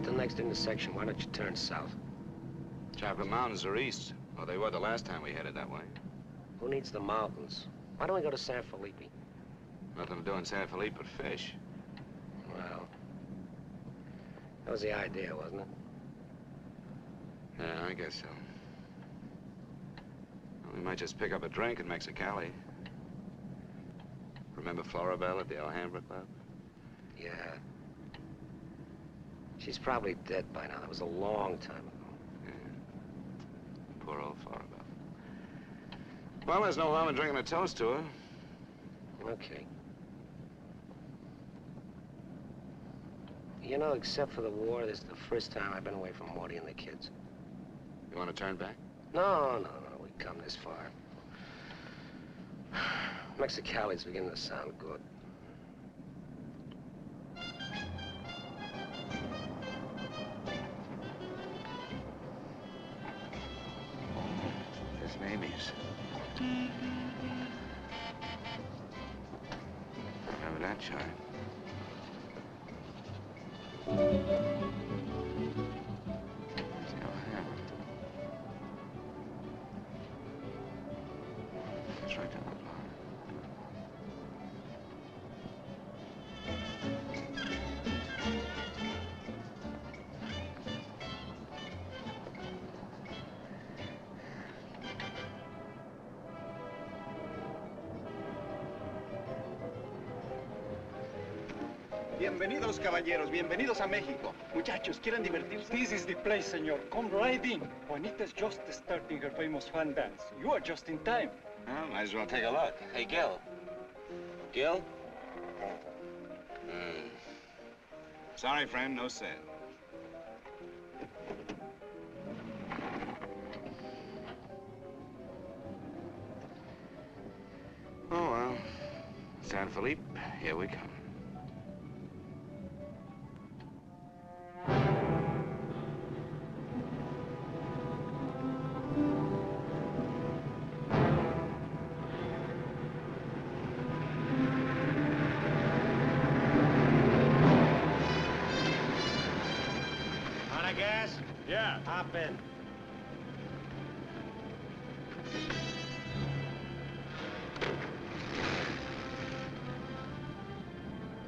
at the next intersection, why don't you turn south? Chocolate Mountains are east. Well, they were the last time we headed that way. Who needs the mountains? Why don't we go to San Felipe? Nothing to do in San Felipe but fish. Well, that was the idea, wasn't it? Yeah, I guess so. Well, we might just pick up a drink in Mexicali. Remember Floribel at the Alhambra Club? Yeah. She's probably dead by now. That was a long time ago. Yeah. Poor old Floribel. Well, there's no harm in drinking a toast to her. Okay. You know, except for the war, this is the first time I've been away from Morty and the kids. You want to turn back? No. We've come this far. Mexicali's beginning to sound good. There's Mamie's. Remember that chime? There's the Alhambra. It's right down the block. Bienvenidos, caballeros. Bienvenidos a México. Muchachos, ¿quieren divertirse? This is the place, senor. Come right in. Juanita's just starting her famous fan dance. You are just in time. Well, might as well take a look. Hey, Gil. Gil? Sorry, friend, no sale. Oh, well. San Felipe, here we come. Hop in.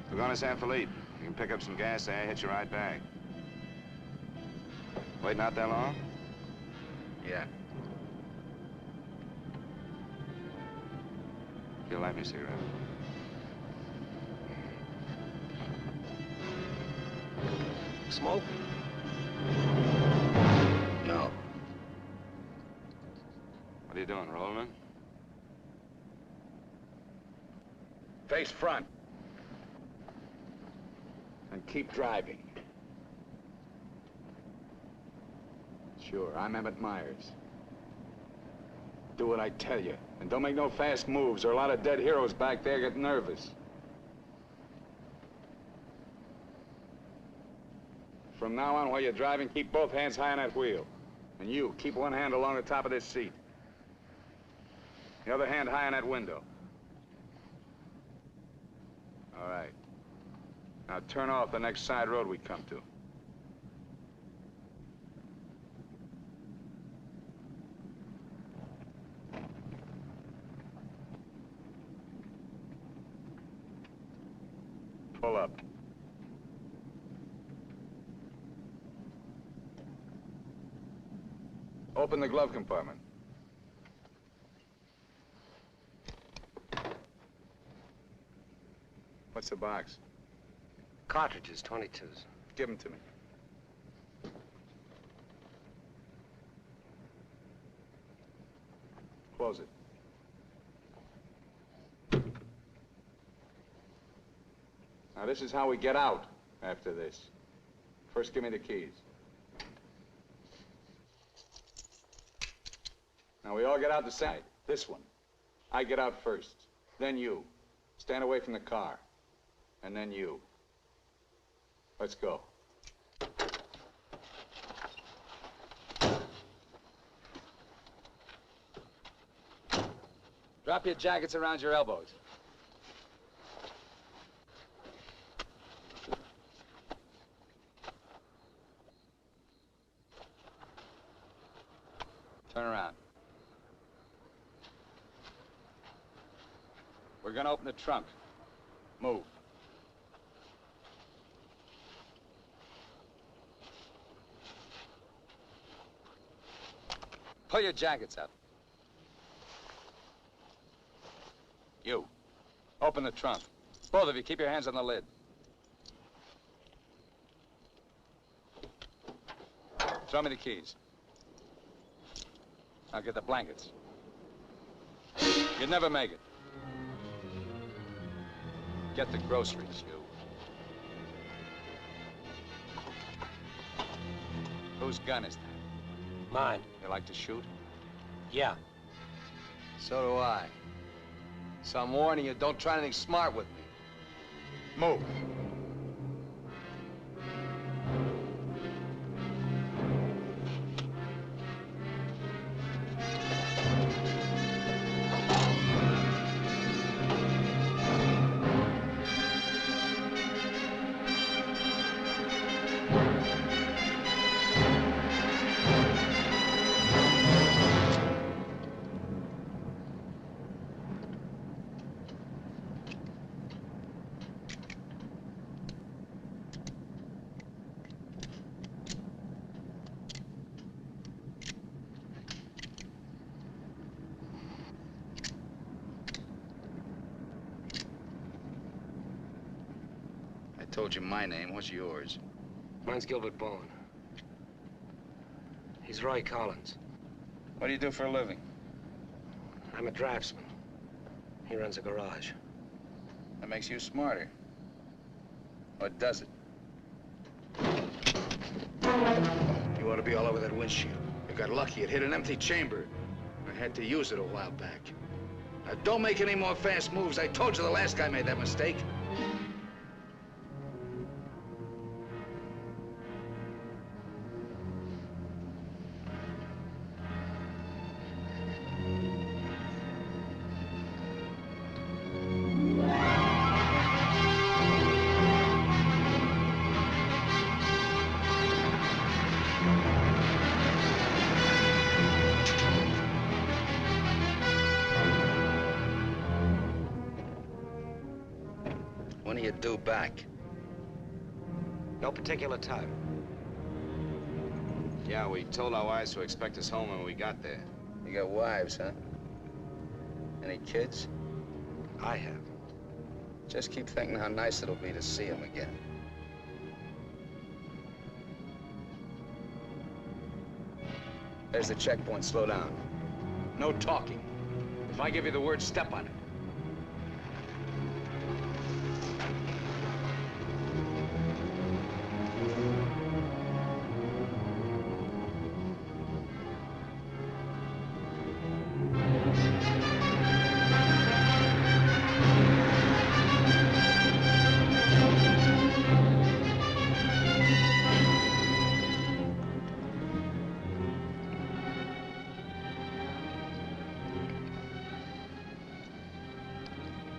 We're going to San Felipe. You can pick up some gas there, hitch a ride back. Waiting out that long? Yeah. You'll light me a cigarette. Smoke? No. What are you doing, rolling? Face front. And keep driving. Sure, I'm Emmett Myers. Do what I tell you. And don't make no fast moves, or a lot of dead heroes back there get nervous. From now on, while you're driving, keep both hands high on that wheel. And you, keep one hand along the top of this seat. The other hand high on that window. All right. Now turn off the next side road we come to. Pull up. Open the glove compartment. What's the box? Cartridges, 22s. Give them to me. Close it. Now, this is how we get out after this. First, give me the keys. Now, we all get out the side. This one. I get out first. Then you. Stand away from the car. And then you. Let's go. Drop your jackets around your elbows. We're gonna open the trunk. Move. Pull your jackets up. You. Open the trunk. Both of you, keep your hands on the lid. Throw me the keys. Now get the blankets. You'd never make it. Get the groceries, you. Whose gun is that? Mine. You like to shoot? Yeah. So do I. So I'm warning you, don't try anything smart with me. Move. I told you my name. What's yours? Mine's Gilbert Bowen. He's Roy Collins. What do you do for a living? I'm a draftsman. He runs a garage. That makes you smarter. Or does it? You ought to be all over that windshield. You got lucky. It hit an empty chamber. I had to use it a while back. Now, don't make any more fast moves. I told you the last guy made that mistake. When are you due back? No particular time. Yeah, we told our wives to expect us home when we got there. You got wives, huh? Any kids? I have. Just keep thinking how nice it'll be to see them again. There's the checkpoint. Slow down. No talking. If I give you the word, step on it.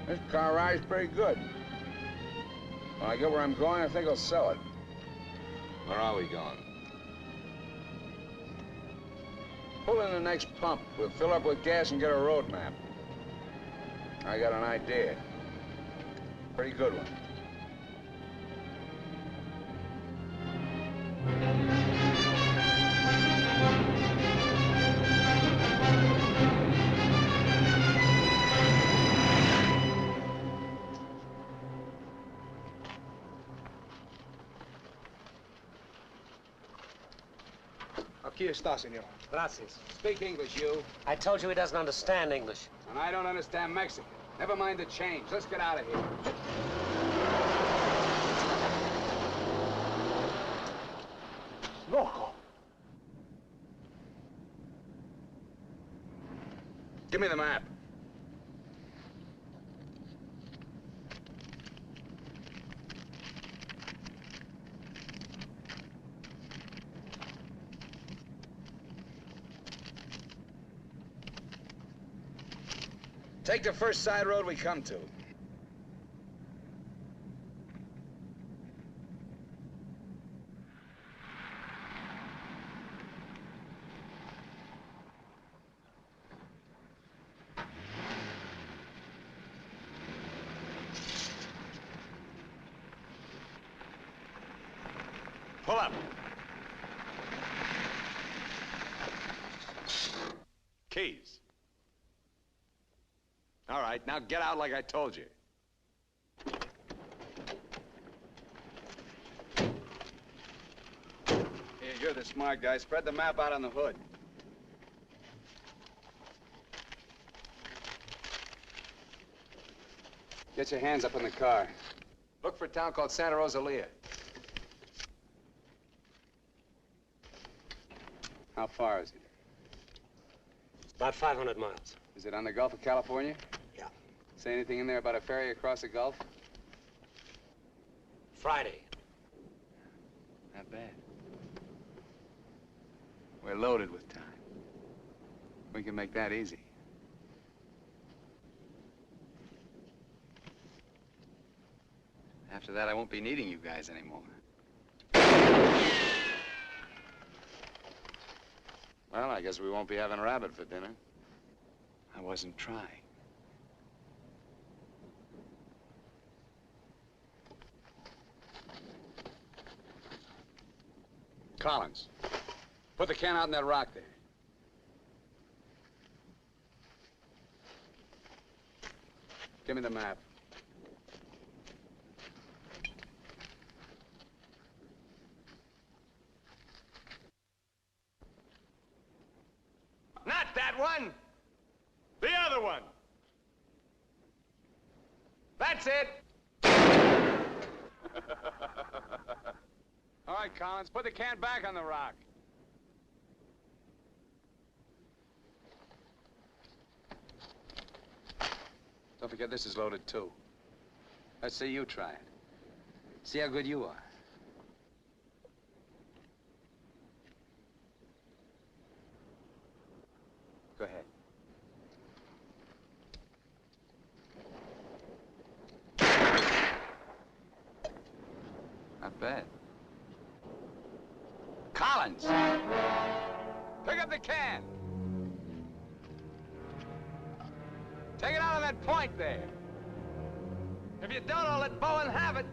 This car ride's pretty good. When I get where I'm going, I think I'll sell it. Where are we going? Pull in the next pump. We'll fill up with gas and get a road map. I got an idea. Pretty good one. Aquí está, senor. Gracias. Speak English, you. I told you he doesn't understand English. And I don't understand Mexican. Never mind the change. Let's get out of here. Loco. Give me the map. Take the first side road we come to. Pull up. Keys. All right, now get out like I told you. Here, you're the smart guy. Spread the map out on the hood. Get your hands up in the car. Look for a town called Santa Rosalia. How far is it? About 500 miles. Is it on the Gulf of California? Yeah. Say anything in there about a ferry across the Gulf? Friday. Not bad. We're loaded with time. We can make that easy. After that, I won't be needing you guys anymore. Well, I guess we won't be having rabbit for dinner. I wasn't trying. Collins, put the can out in that rock there. Give me the map. Not that one! The other one! That's it! All right, Collins, put the can back on the rock. Don't forget this is loaded, too. Let's see you try it. See how good you are. Go ahead. Not bad. Collins! Pick up the can! Take it out on that point there. If you don't, I'll let Bowen have it.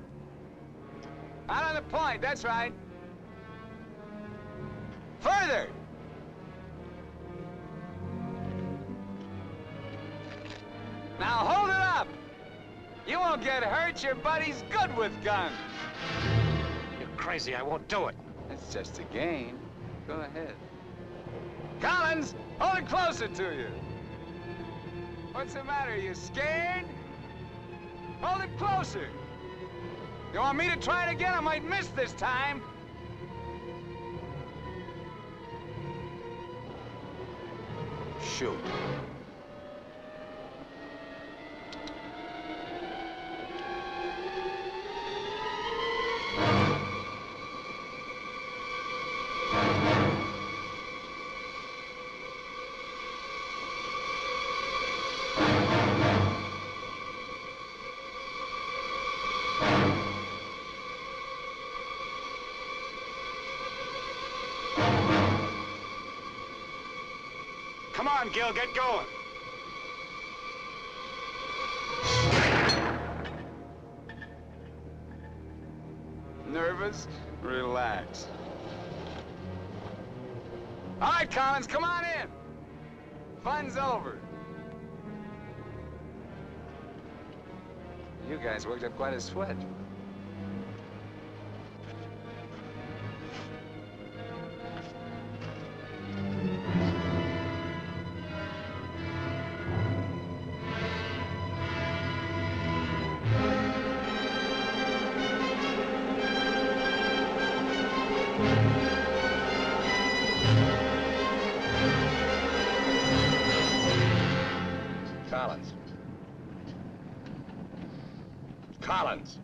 Out on the point, that's right. Further! Now hold it up! You won't get hurt, your buddy's good with guns. You're crazy, I won't do it. It's just a game. Go ahead. Collins, hold it closer to you. What's the matter, you scared? Hold it closer. You want me to try it again? I might miss this time. Shoot. Come on, Gil, get going. Nervous? Relax. All right, Collins, come on in. Fun's over. You guys worked up quite a sweat. Collins.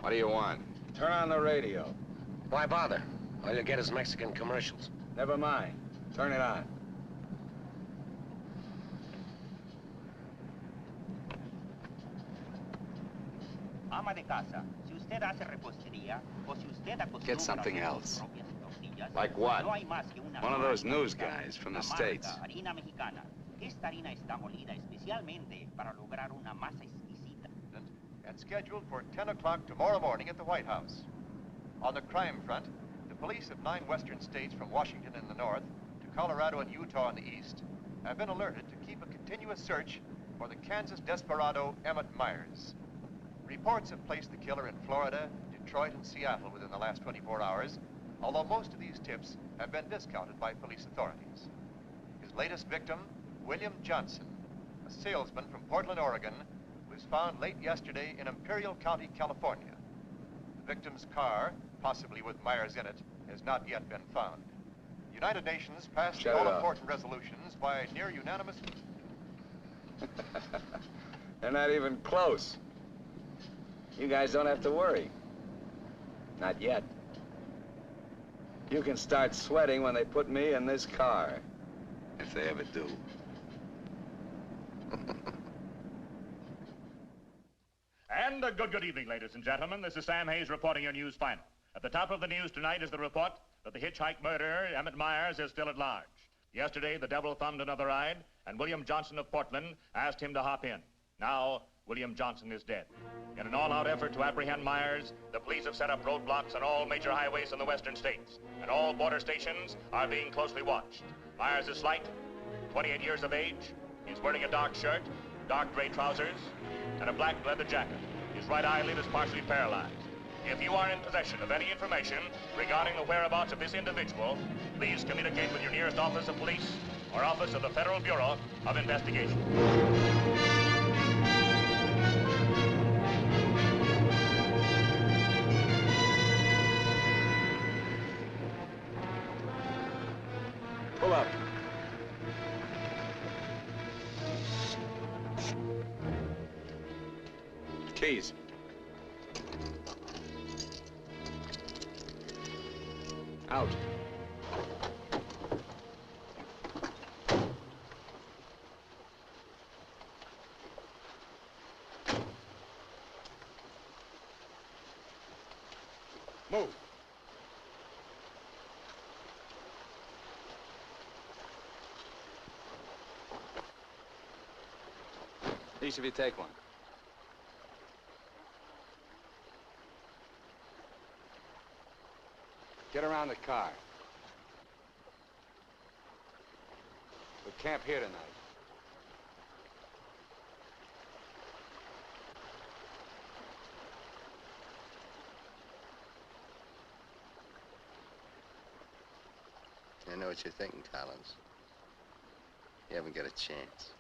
What do you want? Turn on the radio. Why bother? All you'll get is Mexican commercials. Never mind. Turn it on. Ama de casa, si usted hace repostería o si usted acostumbra Get something a hacer else. sus propias tortillas, Like what? no hay más que una One of sola those news receta, guys from the amarga States. harina mexicana. Esta harina está molida especialmente para lograr una masa exquisita. And scheduled for 10 o'clock tomorrow morning at the White House. On the crime front, the police of 9 western states from Washington in the north to Colorado and Utah in the east have been alerted to keep a continuous search for the Kansas desperado Emmett Myers. Reports have placed the killer in Florida, Detroit, and Seattle within the last 24 hours, although most of these tips have been discounted by police authorities. His latest victim, William Johnson, a salesman from Portland, Oregon, was found late yesterday in Imperial County, California. The victim's car, possibly with Myers in it, has not yet been found. The United Nations passed the all-important resolutions by near unanimous... They're not even close. You guys don't have to worry. Not yet. You can start sweating when they put me in this car. If they ever do. And a good evening, ladies and gentlemen. This is Sam Hayes reporting your news final. At the top of the news tonight is the report that the hitchhike murderer, Emmett Myers, is still at large. Yesterday, the devil thumbed another ride, and William Johnson of Portland asked him to hop in. Now, William Johnson is dead. In an all-out effort to apprehend Myers, the police have set up roadblocks on all major highways in the western states, and all border stations are being closely watched. Myers is slight, 28 years of age. He's wearing a dark shirt, dark gray trousers, and a black leather jacket. His right eyelid is partially paralyzed. If you are in possession of any information regarding the whereabouts of this individual, please communicate with your nearest office of police or office of the Federal Bureau of Investigation. Pull up. Keys. Out. Move. Each of you take one. Get around the car. We'll camp here tonight. I know what you're thinking, Collins. You haven't got a chance.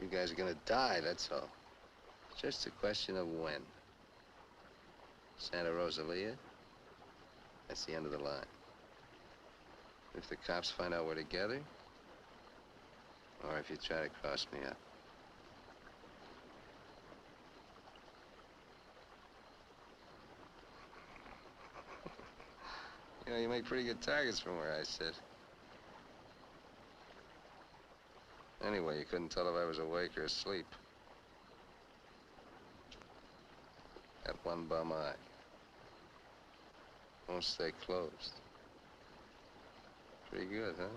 You guys are gonna die, that's all. It's just a question of when. Santa Rosalia, that's the end of the line. If the cops find out we're together, or if you try to cross me up. You know, you make pretty good targets from where I sit. Anyway, you couldn't tell if I was awake or asleep. Got one bum eye. Won't stay closed. Pretty good, huh?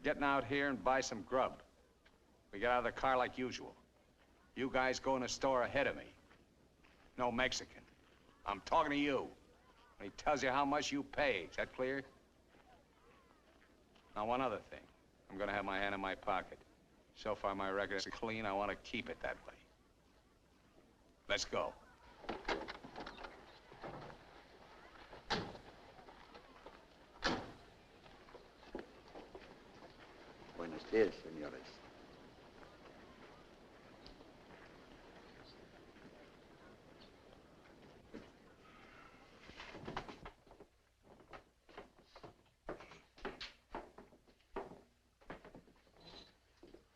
Getting out here and buy some grub. We get out of the car like usual. You guys go in the store ahead of me. No Mexican. I'm talking to you. And he tells you how much you pay. Is that clear? Now, one other thing. I'm gonna have my hand in my pocket. So far, my record is clean. I want to keep it that way. Let's go. Buenos días, señores.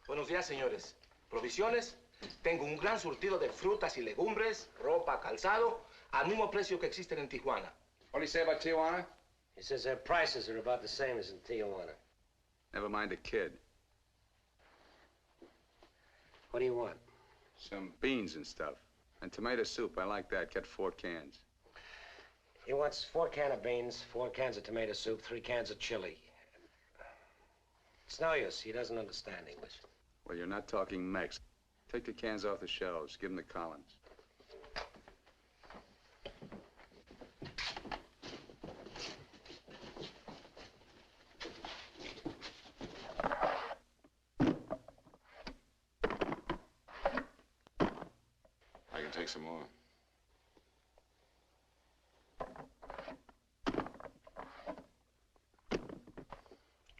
Buenos días, señores. ¿Provisiones? Tengo un gran surtido de frutas y legumbres, ropa, calzado, al mismo precio que existen en Tijuana. What do you say about Tijuana? He says their prices are about the same as in Tijuana. Never mind the kid. What do you want? Some beans and stuff. And tomato soup, I like that. Get 4 cans. He wants 4 cans of beans, 4 cans of tomato soup, 3 cans of chili. It's no use. He doesn't understand English. Well, you're not talking Mex. Take the cans off the shelves. Give them to Collins. I can take some more.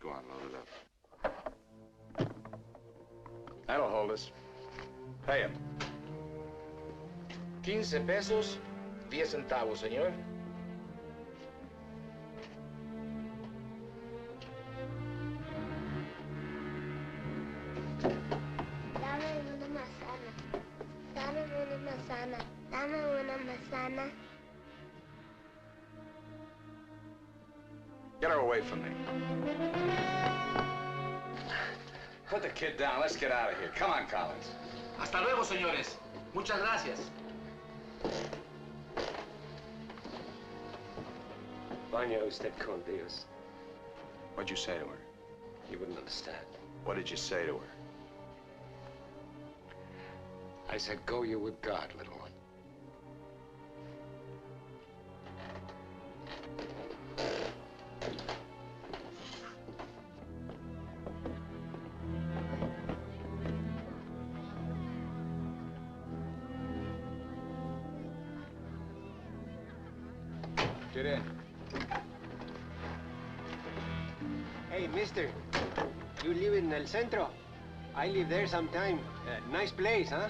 Go on, load it up. That'll hold us. Pay him. 15 pesos, 10 centavos, señor. Dame una manzana. Dame una manzana. Dame una manzana. Get her away from me. Put the kid down. Let's get out of here. Come on, Collins. Hasta luego, señores. Muchas gracias. Vaya usted con Dios. What'd you say to her? You wouldn't understand. What did you say to her? I said, go you with God, little one. Get in. Hey, mister. You live in El Centro? I live there sometime. Nice place, huh?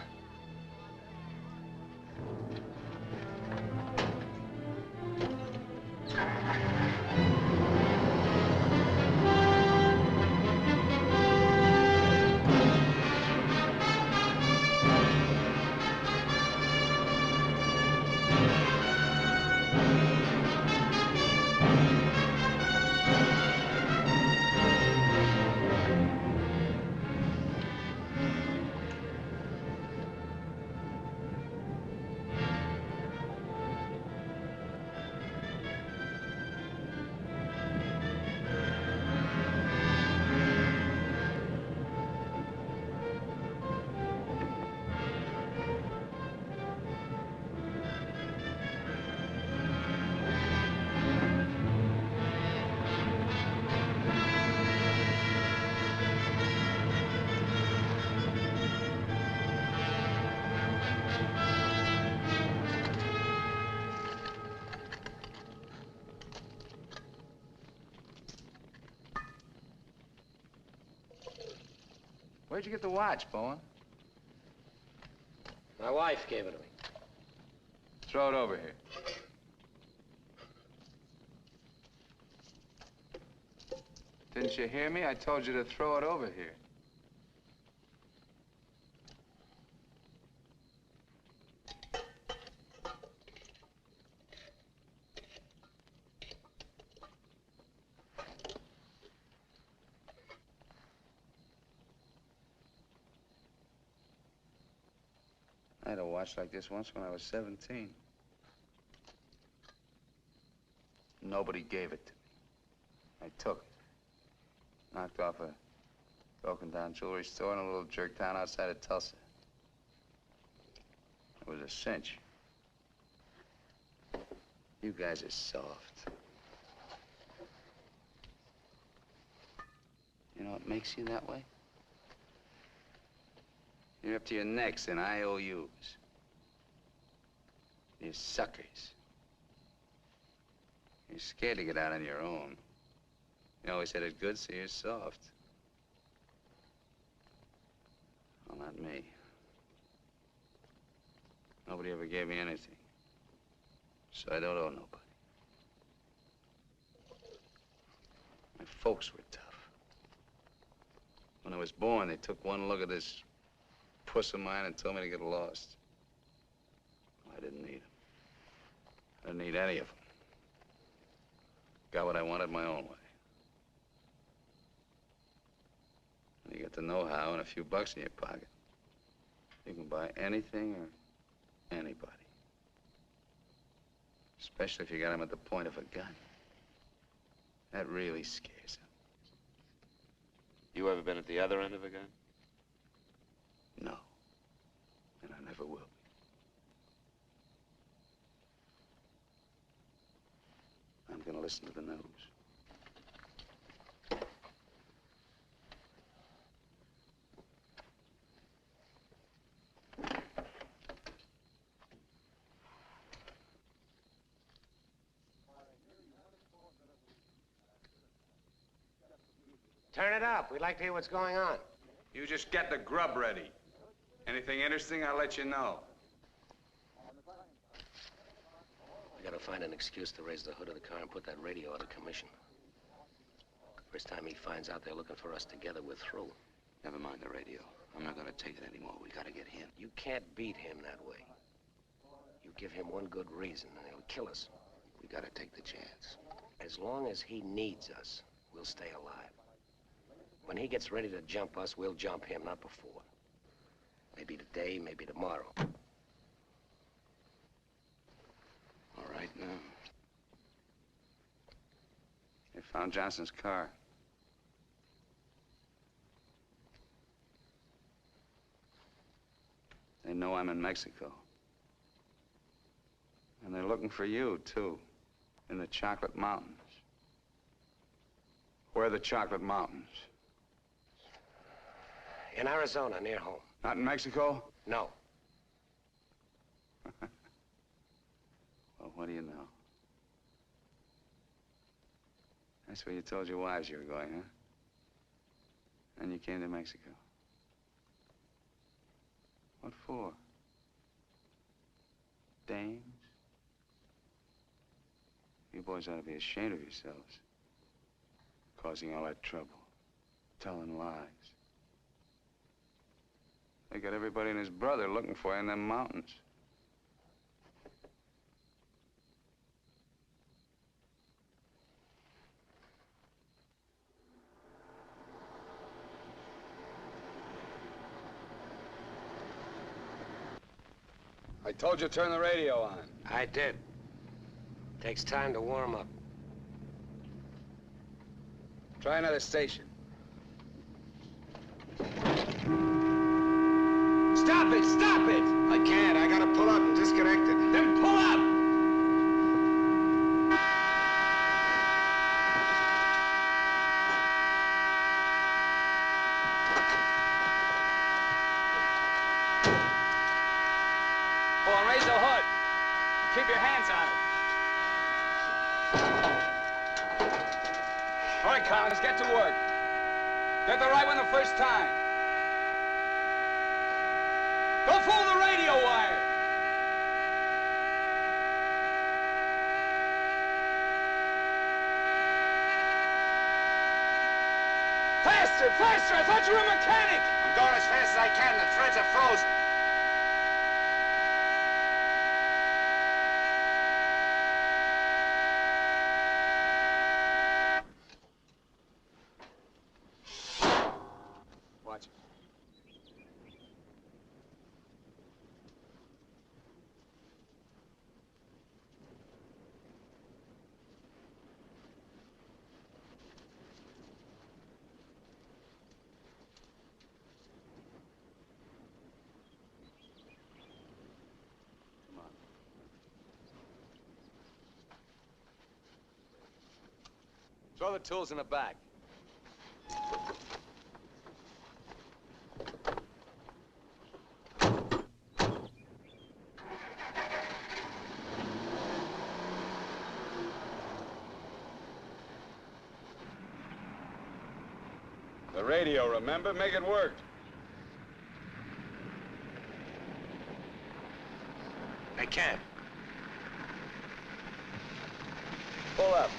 Where'd you get the watch, Bowen? My wife gave it to me. Throw it over here. Didn't you hear me? I told you to throw it over here. I had a watch like this once when I was 17. Nobody gave it to me. I took it. Knocked off a broken-down jewelry store in a little jerk town outside of Tulsa. It was a cinch. You guys are soft. You know what makes you that way? You're up to your necks in IOUs. You're suckers. You're scared to get out on your own. You always had it good, so you're soft. Well, not me. Nobody ever gave me anything. So I don't owe nobody. My folks were tough. When I was born, they took one look at this puss of mine and told me to get lost. I didn't need them. I didn't need any of them. Got what I wanted my own way. And you get to know how, and a few bucks in your pocket, you can buy anything or anybody. Especially if you got them at the point of a gun. That really scares them. You ever been at the other end of a gun? No. And I never will be. I'm gonna listen to the news. Turn it up. We'd like to hear what's going on. You just get the grub ready. Anything interesting, I'll let you know. We gotta find an excuse to raise the hood of the car and put that radio out of commission. First time he finds out they're looking for us together, we're through. Never mind the radio. I'm not gonna take it anymore. We gotta get him. You can't beat him that way. You give him one good reason and he'll kill us. We gotta take the chance. As long as he needs us, we'll stay alive. When he gets ready to jump us, we'll jump him, not before. Maybe today, maybe tomorrow. All right, now. They found Johnson's car. They know I'm in Mexico. And they're looking for you, too, in the Chocolate Mountains. Where are the Chocolate Mountains? In Arizona, near home. Not in Mexico? No. Well, what do you know? That's where you told your wives you were going, huh? And you came to Mexico. What for? Dames? You boys ought to be ashamed of yourselves. Causing all that trouble. Telling lies. They got everybody and his brother looking for you in them mountains. I told you to turn the radio on. I did. Takes time to warm up. Try another station. Stop it! Stop it! I can't. I gotta pull up and disconnect it. Then pull up! Oh, and raise the hood. Keep your hands on it. All right, Collins, get to work. Get the right one the first time. Don't fool the radio wire. Faster, faster! I thought you were a mechanic. I'm going as fast as I can. The threads are frozen. Watch it. Throw the tools in the back. The radio, remember? Make it work. I can't. Pull up.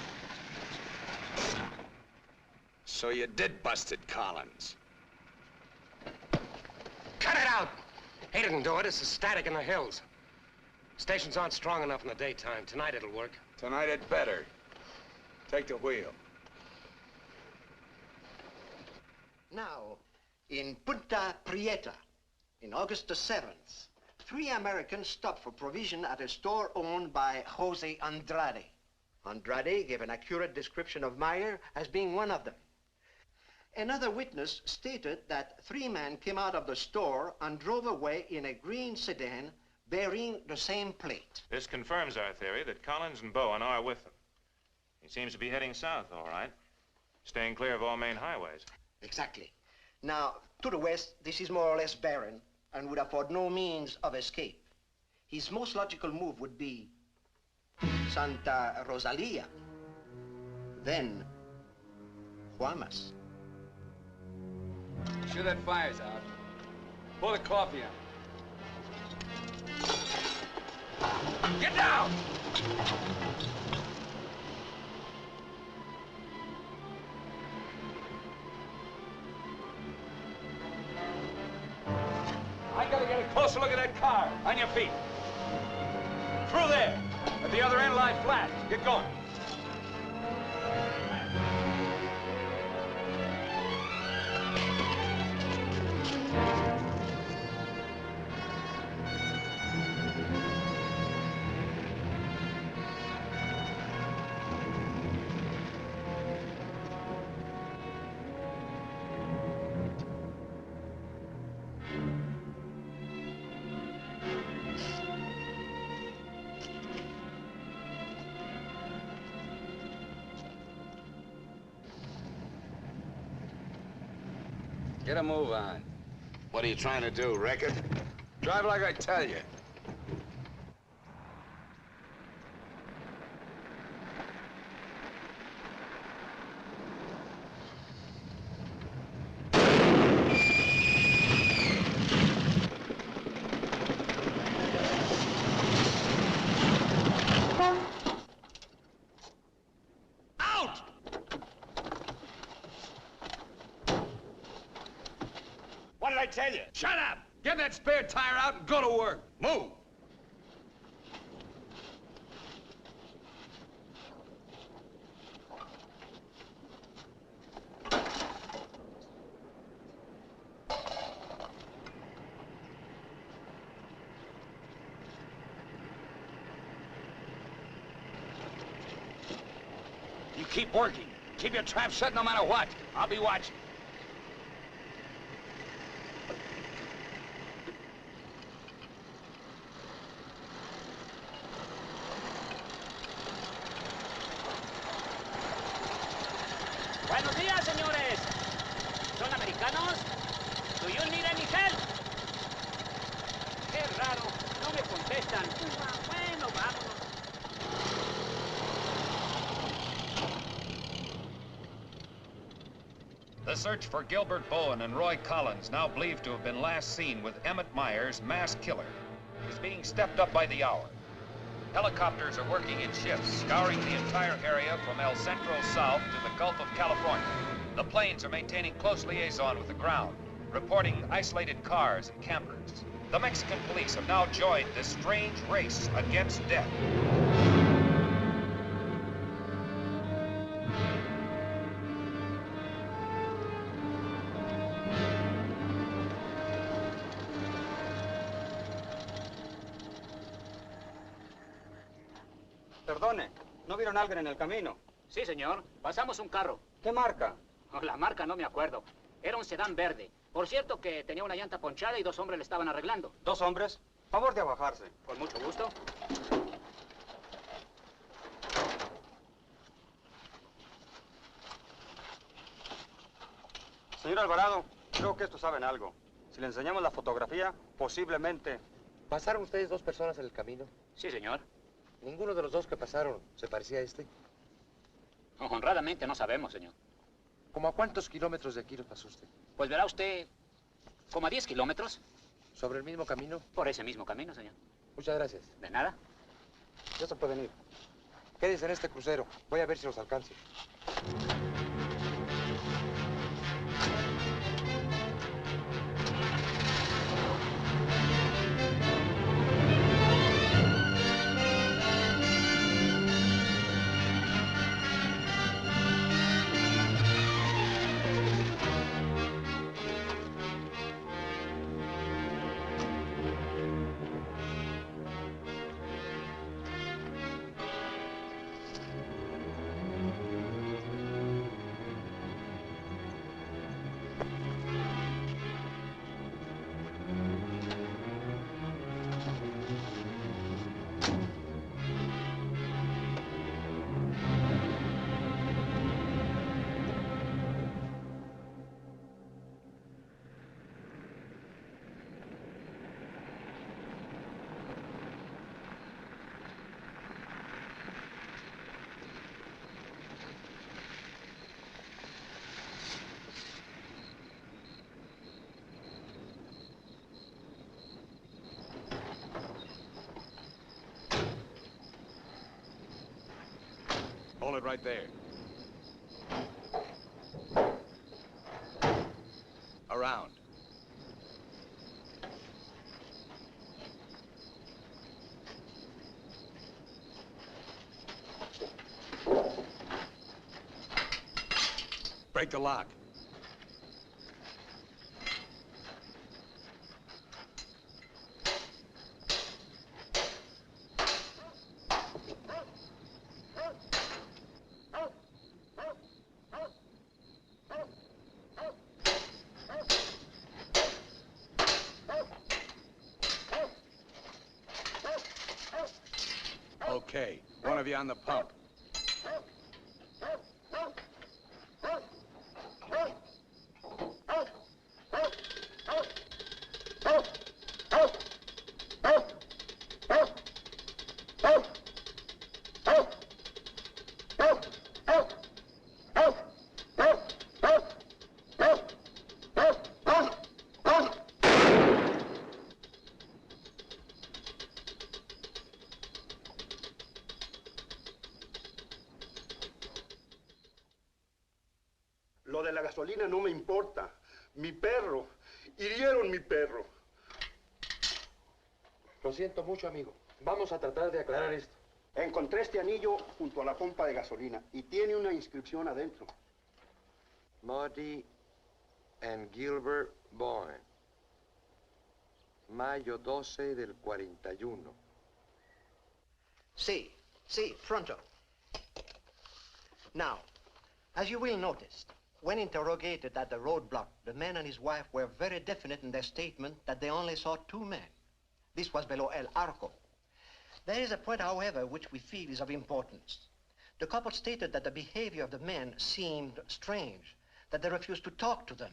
So you did bust it, Collins. Cut it out! He didn't do it. It's the static in the hills. Stations aren't strong enough in the daytime. Tonight it'll work. Tonight it better. Take the wheel. Now, in Punta Prieta, in August the 7th, 3 Americans stopped for provision at a store owned by Jose Andrade. Andrade gave an accurate description of Meyer as being one of them. Another witness stated that 3 men came out of the store and drove away in a green sedan bearing the same plate. This confirms our theory that Collins and Bowen are with them. He seems to be heading south, all right, staying clear of all main highways. Exactly. Now, to the west, this is more or less barren and would afford no means of escape. His most logical move would be Santa Rosalia, then Guamas. Sure that fire's out. Pour the coffee on. Get down! I gotta get a closer look at that car. On your feet. Through there. At the other end, lie flat. Get going. Get a move on. What are you trying to do, wreck it? Drive like I tell you. Tell you. Shut up! Get that spare tire out and go to work. Move! You keep working. Keep your trap shut no matter what. I'll be watching. Buenos días, señores. ¿Son americanos? Do you need any help? Qué raro, no me contestan. Bueno, vámonos. The search for Gilbert Bowen and Roy Collins, now believed to have been last seen with Emmett Myers, mass killer, is being stepped up by the hour. Helicopters are working in shifts, scouring the entire area from El Centro south to the Gulf of California. The planes are maintaining close liaison with the ground, reporting isolated cars and campers. The Mexican police have now joined this strange race against death. Perdone, ¿no vieron a alguien en el camino? Sí, señor. Pasamos un carro. ¿Qué marca? Oh, la marca no me acuerdo. Era un sedán verde. Por cierto que tenía una llanta ponchada y 2 hombres le estaban arreglando. ¿2 hombres? Favor de abajarse. Con mucho gusto. Señor Alvarado, creo que estos saben algo. Si le enseñamos la fotografía, posiblemente... ¿Pasaron ustedes 2 personas en el camino? Sí, señor. ¿Ninguno de los 2 que pasaron se parecía a este? Honradamente no sabemos, señor. ¿Cómo a cuántos kilómetros de aquí los pasó usted? Pues verá usted, como a 10 kilómetros. ¿Sobre el mismo camino? Por ese mismo camino, señor. Muchas gracias. De nada. Ya se pueden ir. Quédense en este crucero. Voy a ver si los alcanzo. Hold it right there. Around. Break the lock. Okay, one of you on the pump. Lo de la gasolina no me importa. Mi perro. Hirieron mi perro. Lo siento mucho, amigo. Vamos a tratar de aclarar esto. Encontré este anillo junto a la pompa de gasolina y tiene una inscripción adentro. Ray and Gilbert Bowen. Mayo 12 del 41. Sí, pronto. Now, as you will notice, when interrogated at the roadblock, the man and his wife were very definite in their statement that they only saw two men. This was below El Arco. There is a point, however, which we feel is of importance. The couple stated that the behavior of the men seemed strange, that they refused to talk to them.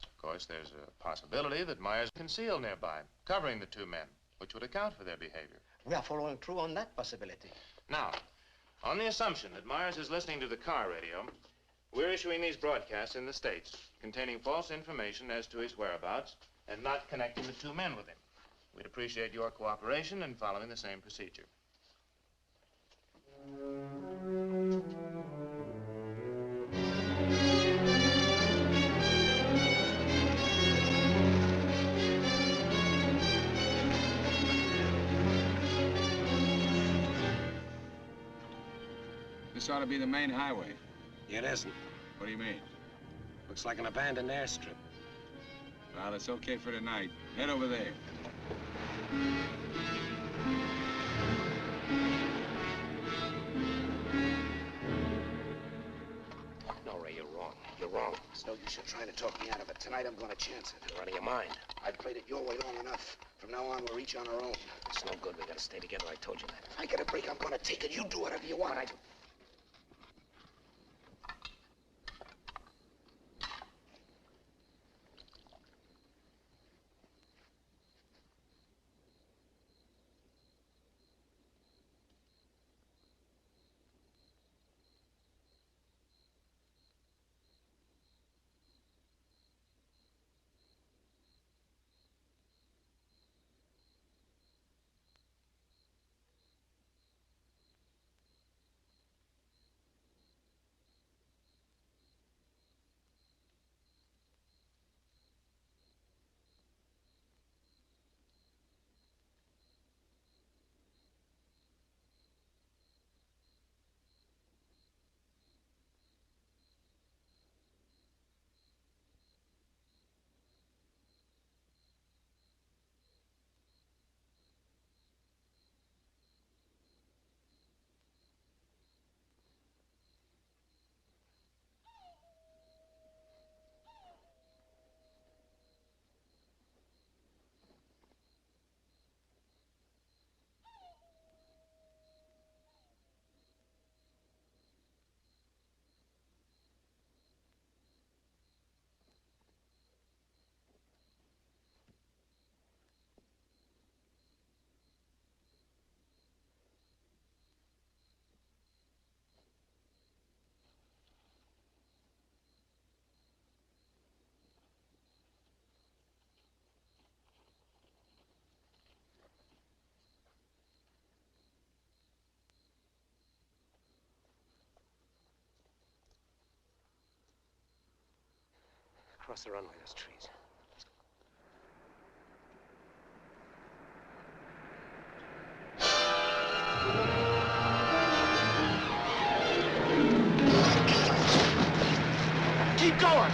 Of course, there's a possibility that Myers concealed nearby, covering the two men, which would account for their behavior. We are following through on that possibility. Now, on the assumption that Myers is listening to the car radio, we're issuing these broadcasts in the States, containing false information as to his whereabouts and not connecting the two men with him. We'd appreciate your cooperation in following the same procedure. This ought to be the main highway. It isn't. What do you mean? Looks like an abandoned airstrip. Well, it's okay for tonight. Head over there. No, Ray, you're wrong. You're wrong. It's no use you trying to talk me out of it. Tonight, I'm gonna chance it. You're out of your mind. I've played it your way long enough. From now on, we're each on our own. It's no good. We gotta stay together. I told you that. If I get a break, I'm gonna take it. You do whatever you want. Across the runway, those trees. Keep going!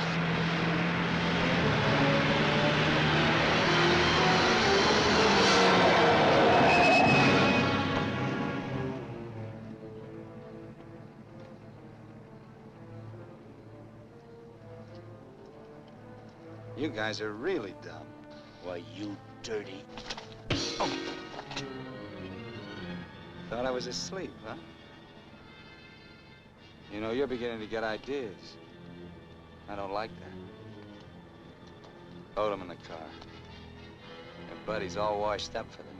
You guys are really dumb. Why, you dirty... Oh. Thought I was asleep, huh? You know, you're beginning to get ideas. I don't like that. Load him in the car. Your buddy's all washed up for the night.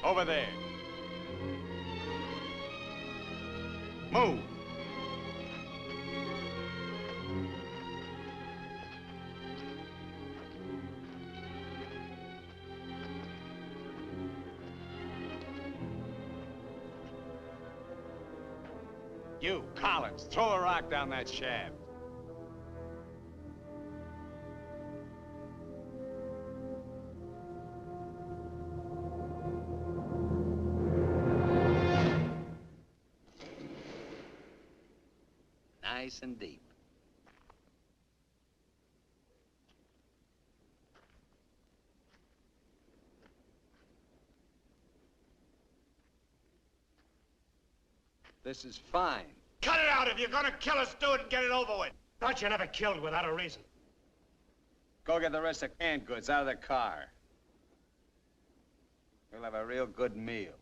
Over there. Move. You, Collins, throw a rock down that shaft. Nice and deep. This is fine. Cut it out! If you're gonna kill us, do it and get it over with. Thought you never killed without a reason. Go get the rest of canned goods out of the car. We'll have a real good meal.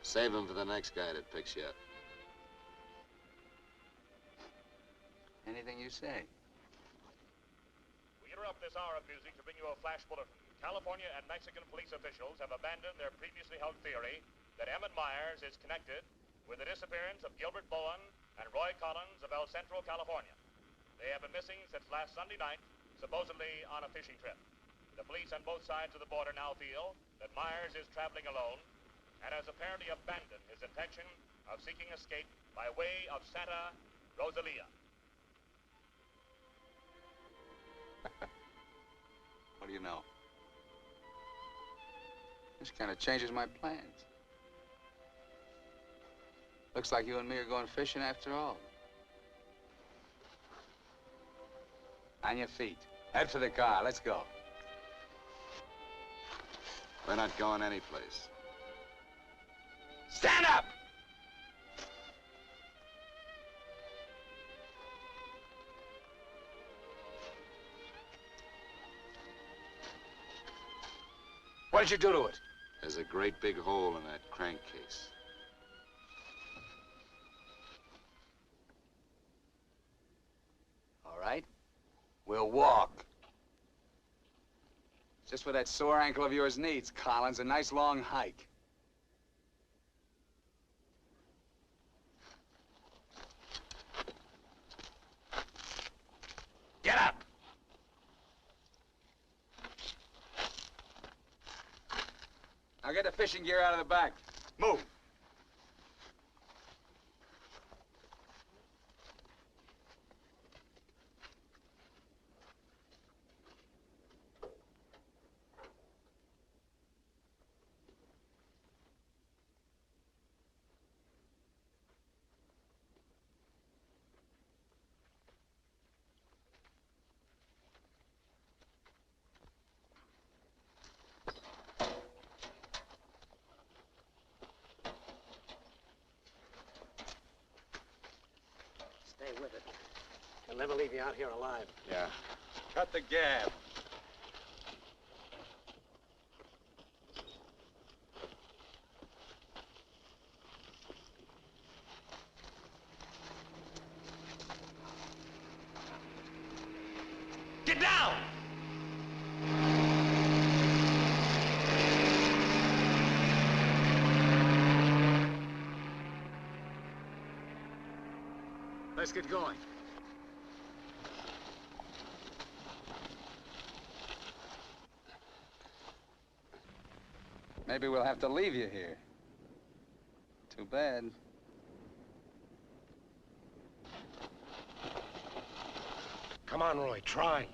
Save him for the next guy that picks you up. Anything you say. We interrupt this hour of music to bring you a flash bulletin. California and Mexican police officials have abandoned their previously held theory that Emmett Myers is connected with the disappearance of Gilbert Bowen and Roy Collins of El Centro, California. They have been missing since last Sunday night, supposedly on a fishing trip. The police on both sides of the border now feel that Myers is traveling alone and has apparently abandoned his intention of seeking escape by way of Santa Rosalia. What do you know? This kind of changes my plans. Looks like you and me are going fishing after all. On your feet. Head for the car. Let's go. We're not going anyplace. Stand up! What did you do to it? There's a great big hole in that crankcase. All right. We'll walk. Just what that sore ankle of yours needs, Collins. A nice long hike. Get up! Now get the fishing gear out of the back. Move. I'll never leave you out here alive. Yeah. Cut the gab. Get down! Let's get going. Maybe we'll have to leave you here. Too bad. Come on, Roy, try.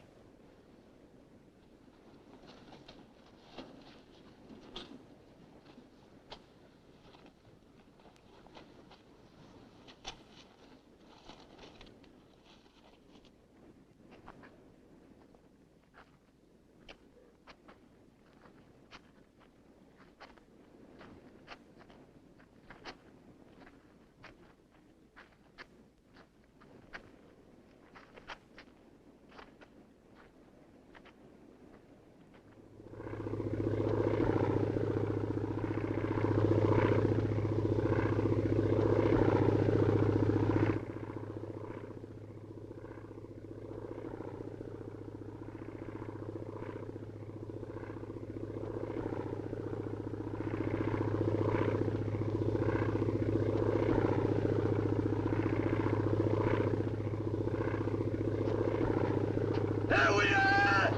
Here we are!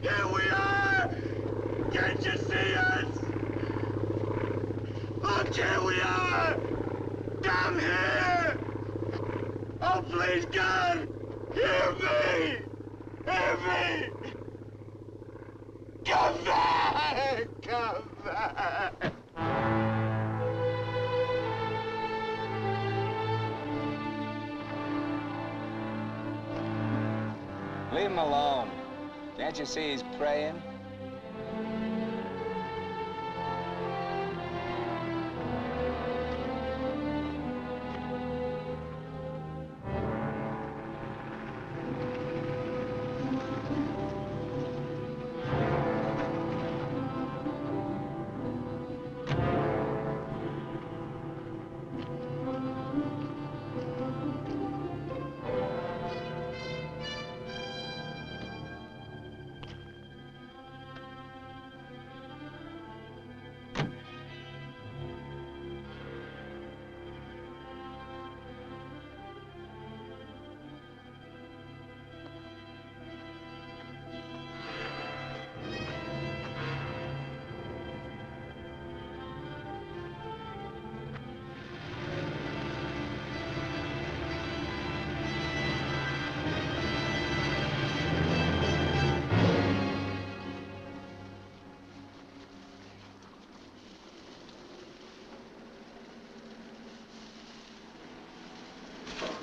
Here we are! Can't you see us? Look, here we are! Down here! Oh, please, God! Hear me! Hear me! Come back! Come back! Leave him alone. Can't you see he's praying?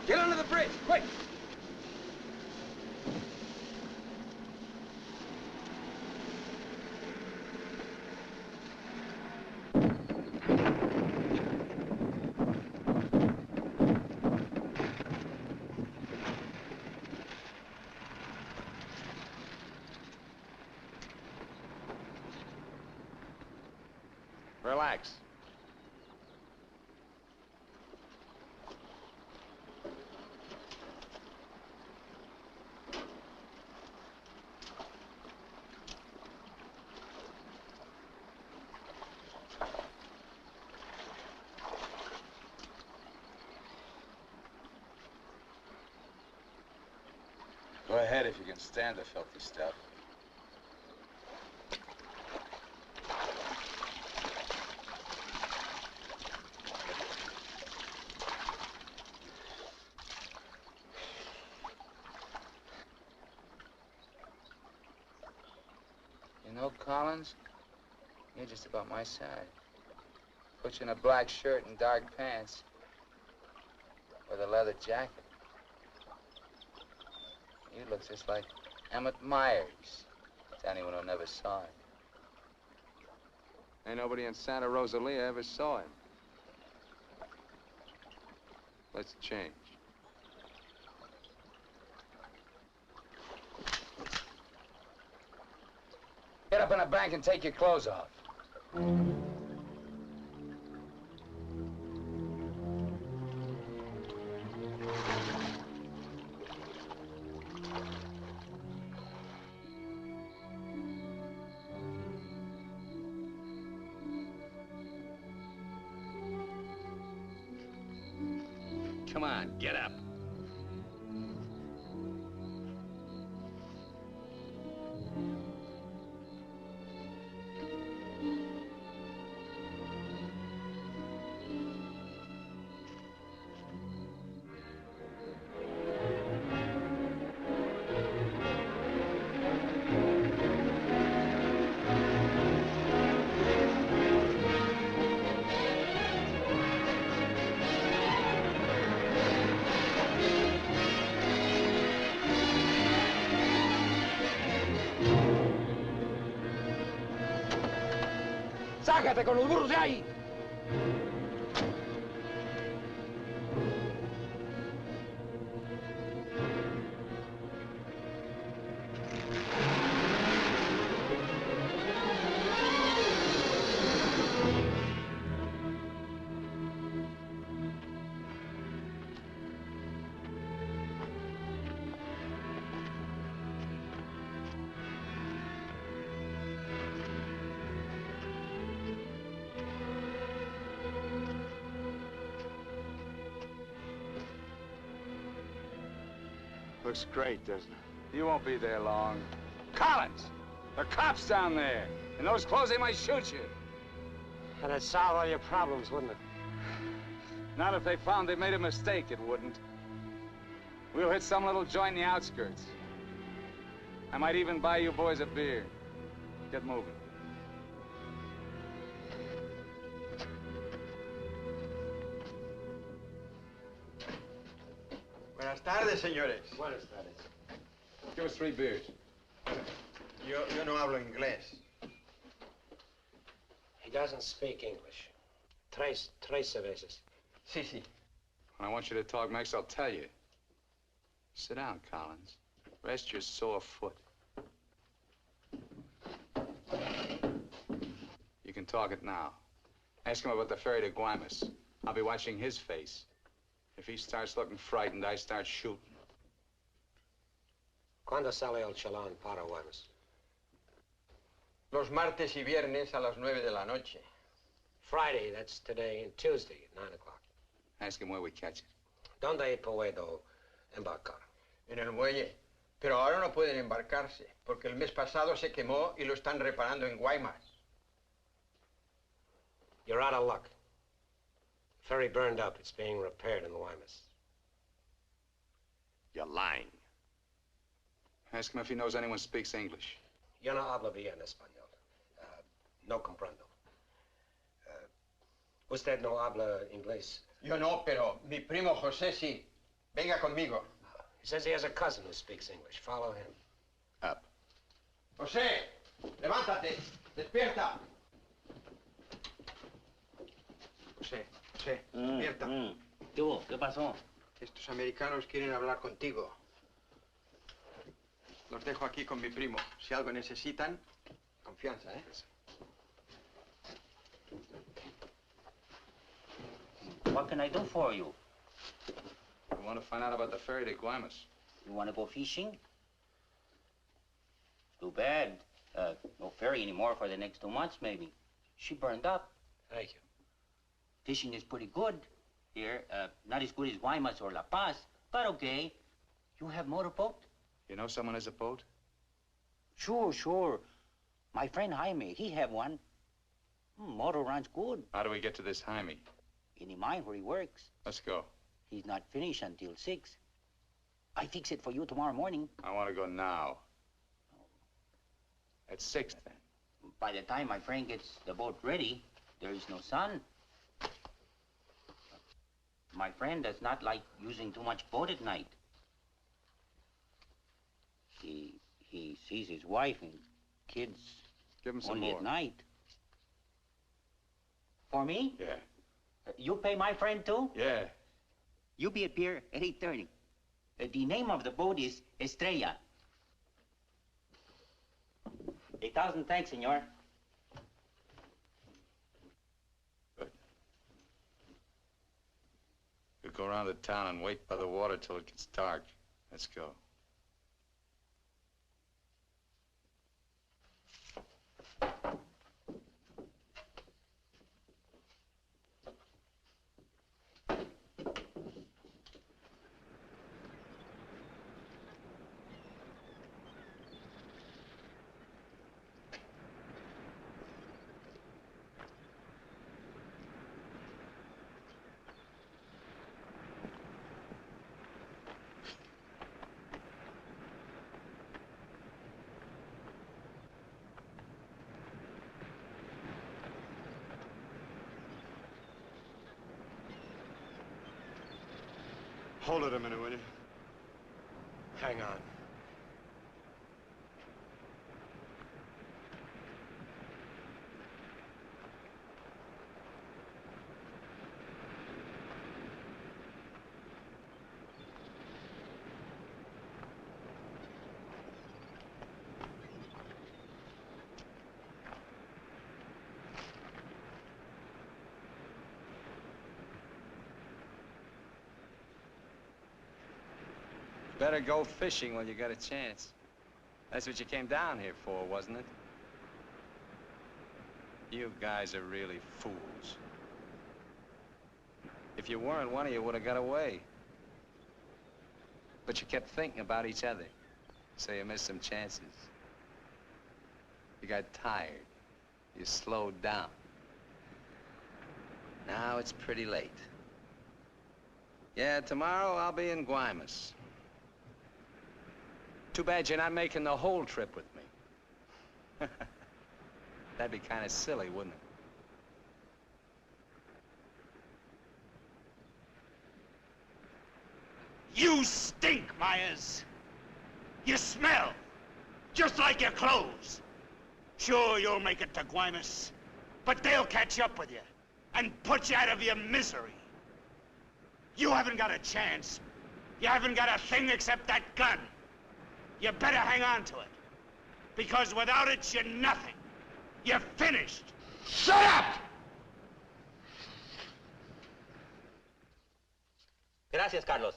Get under the bridge, quick! Relax. Go ahead if you can stand the filthy stuff. You know, Collins, you're just about my size. Put you in a black shirt and dark pants with a leather jacket. You look just like Emmett Myers, to anyone who never saw him. Ain't nobody in Santa Rosalia ever saw him. Let's change. Get up in the bank and take your clothes off. Come on, get up. ¡Sácate con los burros de ahí! Looks great, doesn't it? You won't be there long. Collins! The cops down there! In those clothes, they might shoot you. That'd solve all your problems, wouldn't it? Not if they found they made a mistake, it wouldn't. We'll hit some little joint in the outskirts. I might even buy you boys a beer. Get moving. Buenas tardes, señores. Buenas tardes. Give us 3 beers. Yo no hablo inglés. He doesn't speak English. Tres cervezas. Sí, sí. When I want you to talk, Max, I'll tell you. Sit down, Collins. Rest your sore foot. You can talk it now. Ask him about the ferry to Guaymas. I'll be watching his face. If he starts looking frightened, I start shooting. ¿Cuándo sale el chalán para Guaymas? Los martes y viernes a las 9 de la noche. Friday, that's today, and Tuesday at 9 o'clock. Ask him where we catch it. ¿Dónde puedo embarcar? En el muelle. Pero ahora no pueden embarcarse, porque el mes pasado se quemó y lo están reparando en Guaymas. You're out of luck. Ferry burned up. It's being repaired in the Guaymas. You're lying. Ask him if he knows anyone speaks English. Yo no hablo bien español. No comprendo. Usted no habla inglés. Yo no, pero mi primo José sí. Venga conmigo. He says he has a cousin who speaks English. Follow him. Up. José, levántate. Despierta. José, despierta. ¿Qué hubo? ¿Qué pasó? Estos americanos quieren hablar contigo. Los dejo aquí con mi primo. Si algo necesitan, confianza, ¿eh? What can I do for you? I want to find out about the ferry to Guaymas. You want to go fishing? Too bad. No ferry anymore for the next 2 months, maybe. She burned up. Thank you. Fishing is pretty good here. Not as good as Guaymas or La Paz, but okay. You have motorboat? You know someone has a boat? Sure. My friend Jaime, he have one. Motor runs good. How do we get to this Jaime? In the mine where he works. Let's go. He's not finished until 6. I fix it for you tomorrow morning. I want to go now. At 6, then. By the time my friend gets the boat ready, there is no sun. My friend does not like using too much boat at night. He sees his wife and kids Give him some only more. at night. For me? Yeah. You pay my friend too? Yeah. You be at pier at 8:30. The name of the boat is Estrella. 1,000 thanks, senor. Good. We'll go around the town and wait by the water till it gets dark. Let's go. Hold it a minute, will you? Hang on. Better go fishing when you got a chance. That's what you came down here for, wasn't it? You guys are really fools. If you weren't, one of you would have got away. But you kept thinking about each other, so you missed some chances. You got tired. You slowed down. Now it's pretty late. Yeah, tomorrow I'll be in Guaymas. Too bad you're not making the whole trip with me. That'd be kind of silly, wouldn't it? You stink, Myers. You smell, just like your clothes. Sure, you'll make it to Guaymas, but they'll catch up with you and put you out of your misery. You haven't got a chance. You haven't got a thing except that gun. You better hang on to it, because without it, you're nothing. You're finished. Shut up! Gracias, Carlos.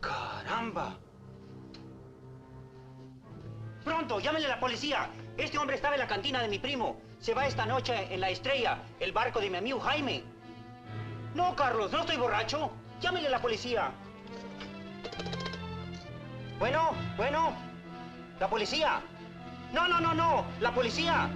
Caramba. Pronto, llámenle a la policía. Este hombre estaba en la cantina de mi primo. Se va esta noche en la Estrella, el barco de mi amigo Jaime. No, Carlos, no estoy borracho. Llámenle a la policía. Bueno, la policía. No, la policía.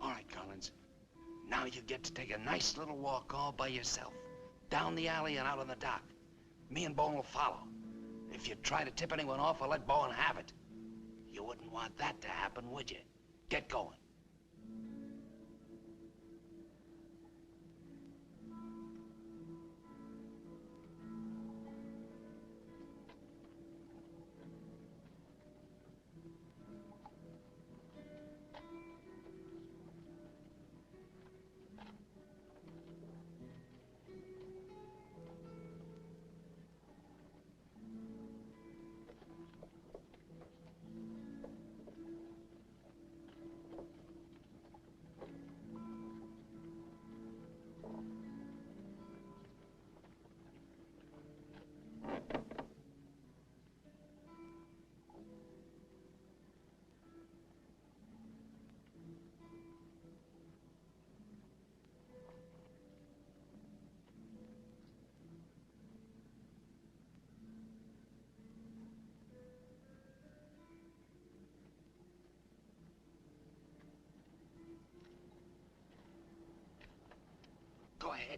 All right, Collins. Now you get to take a nice little walk all by yourself. Down the alley and out on the dock. Me and Bowen will follow. If you try to tip anyone off, I'll let Bowen have it. You wouldn't want that to happen, would you? Get going.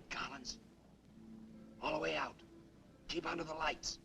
Collins. All the way out. Keep under the lights.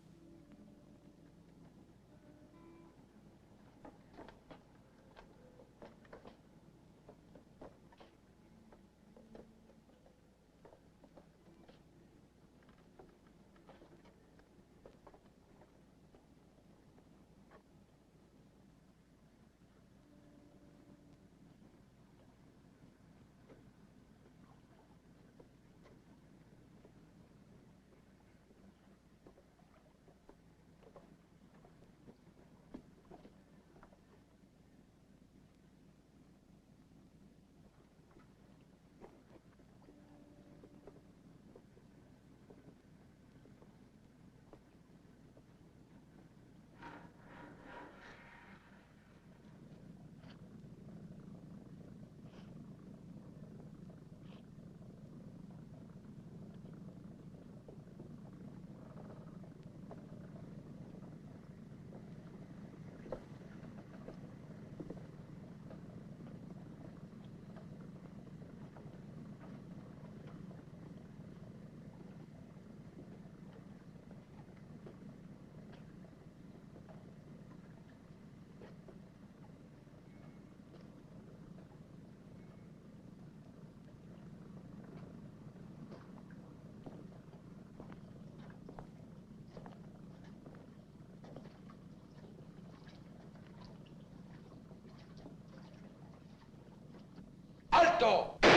¡Alto! ¡Alto!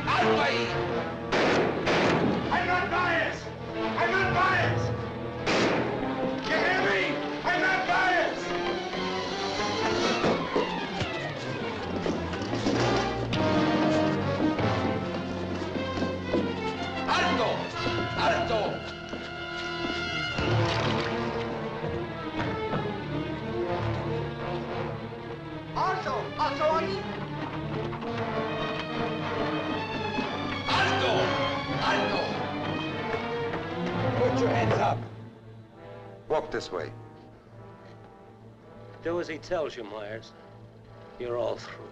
¡Alto ahí! I'm not biased! I'm not biased! You hear me? I'm not biased! ¡Alto! ¡Alto! Alto! Alto ahí! ¡Alto! ¡Alto! Put your hands up. Walk this way. Do as he tells you, Myers. You're all through.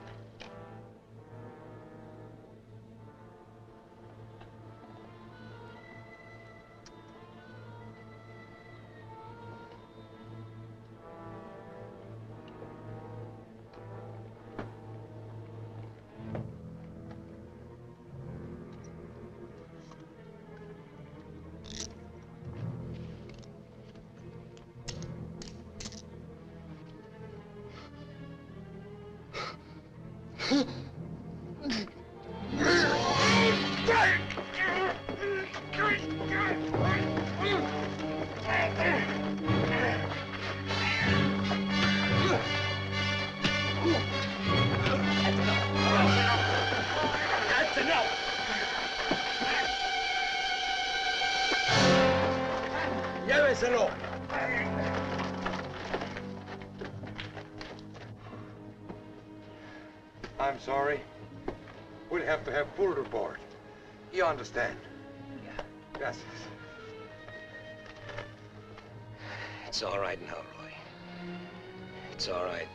Lléveselo. I'm sorry. We'll have to have full report. You understand? Yeah. Gracias. It's all right now, Roy. It's all right.